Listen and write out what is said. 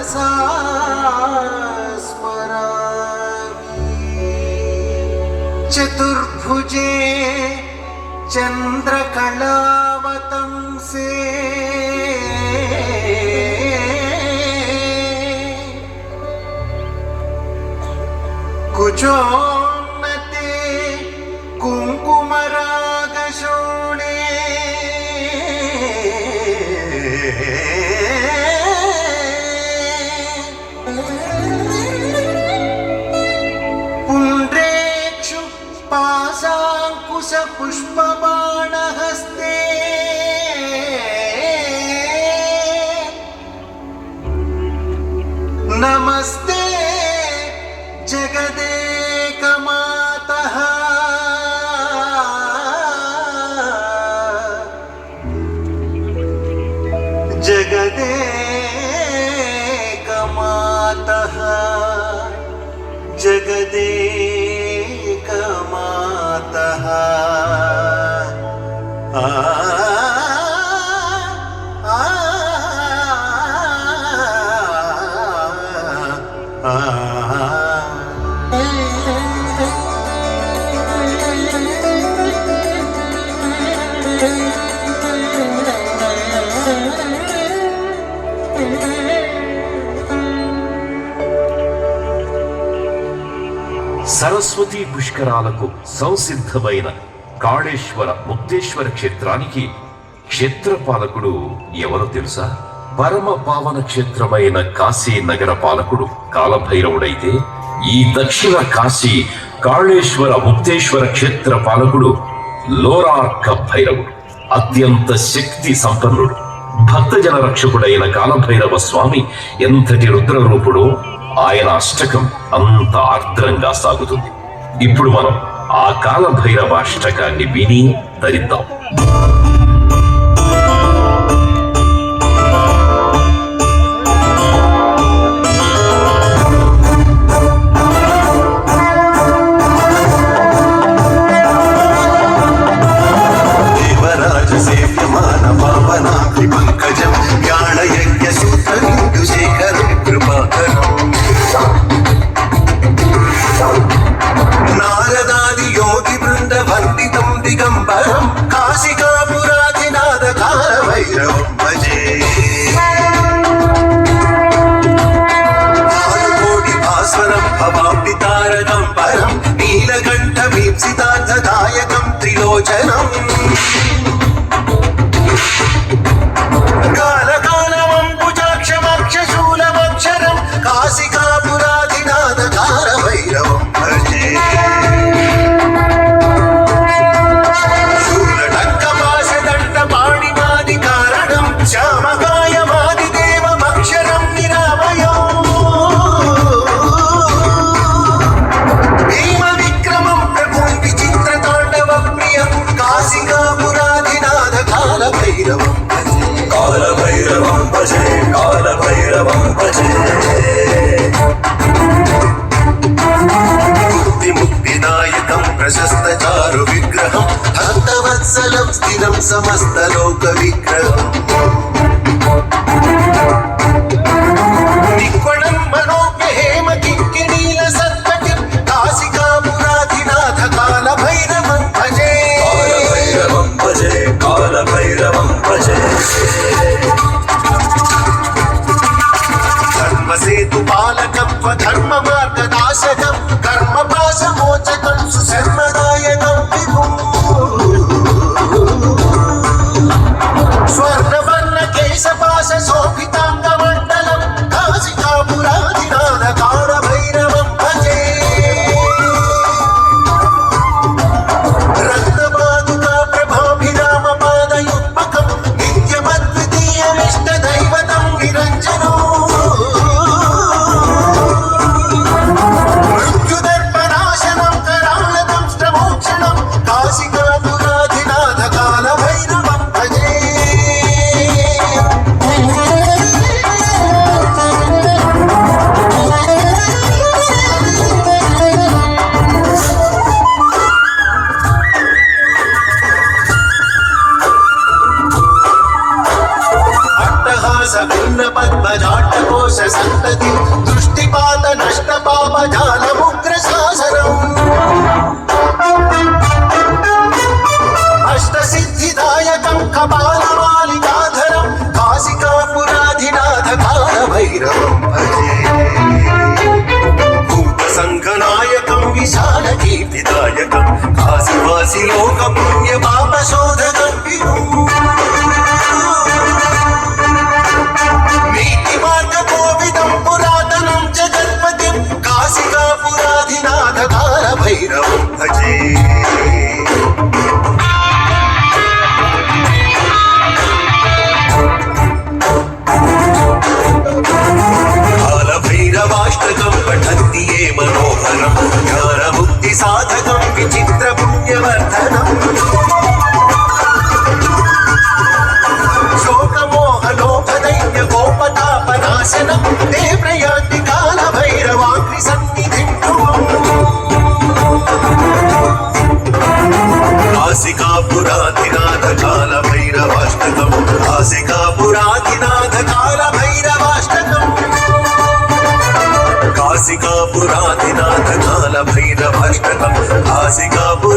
मनसा स्मरामि। चतुर्भुजे चन्द्रकलावतंसे कुचोन्नते कुङ्कुमरागशोणे पुण्ड्रेक्षु पाशाङ्कुशपुष्पबाणहस्ते नमस्ते जगदेकमातः। जगदेकमातः जगदेकमातः। సరస్వతి పుష్కరాలకు సంసిద్ధమైన కాళేశ్వర ముక్తేశ్వర క్షేత్రానికి క్షేత్రపాలకుడు ఎవరో తెలుసా? పరమ పావన క్షేత్రమైన కాశీ నగర పాలకుడు కాలభైరవుడైతే, ఈ దక్షిణ కాశీ కాళేశ్వర ముక్తేశ్వర క్షేత్ర పాలకుడు లోరార్క భైరవుడు. అత్యంత శక్తి సంపన్నుడు, భక్తజన రక్షకుడైన కాలభైరవ స్వామి ఎంతటి రుద్రరూపుడో ఆయన అష్టకం అంత ఆర్ద్రంగా సాగుతుంది. ఇప్పుడు మనం ఆ కాలభైరవ అష్టకాన్ని విని ధరిద్దాం. నీలకంఠమీప్సితార్థదాయకం త్రిలోచనం కాలకాలమంబుజాక్షమాక్షశూలమక్షరం కాశికాపురాధినాథకార భైరవం భజే. శూలటంకపాశదండపాణిమాది కారణం శ్యామకాయమాదిదేవమక్షరం నిరామయం. కాలభైరవం భజే, కాలభైరవం భజే, కాలభైరవం భజే. ముక్తి ముక్తిదాయకం ప్రశస్త చారు విగ్రహం భక్తవత్సలం స్థిరం సమస్త లోక విగ్రహం. నిక్వణం మనోజ్ఞ హేమ కింకిణీల సత్పతిం కాశికాపురాధినాథ కాలభైరవం భజే, కాలభైరవం భజే, కాలభైరవం భజే. ధర్మసేతు పాలకం ధర్మ మార్గనాశకం కర్మపాశమోచకం సుశర్మదాయకం విభుం. స్వర్ణ విశాల కీర్తిదాయకం కాశీవాసి లోక పుణ్య పాప శోధకం నీతి మార్గ కోవిదం పురాతనం జగత్పతిం కాశికాపురాధినాథ కాల భైరవం భజే కాలభైరవాష్టకం పఠంతి ఏ మనోహరం జ్ఞానముక్తి సాధకం విచిత్ర పుణ్యవర్ధనం శోకమోహలోకదైన్య గోపతాపనాశనం తే ప్రయాంతి కాలభైరవాగ్ని సన్నిధిం కాశికాపురాధినాథ కాలభైరవాష్టకం కాశికాపురాధినాథ కాలభైరవాష్టకం కాశికాపురాధినాథ కాలభైరవాష్టకం కాశికాపుర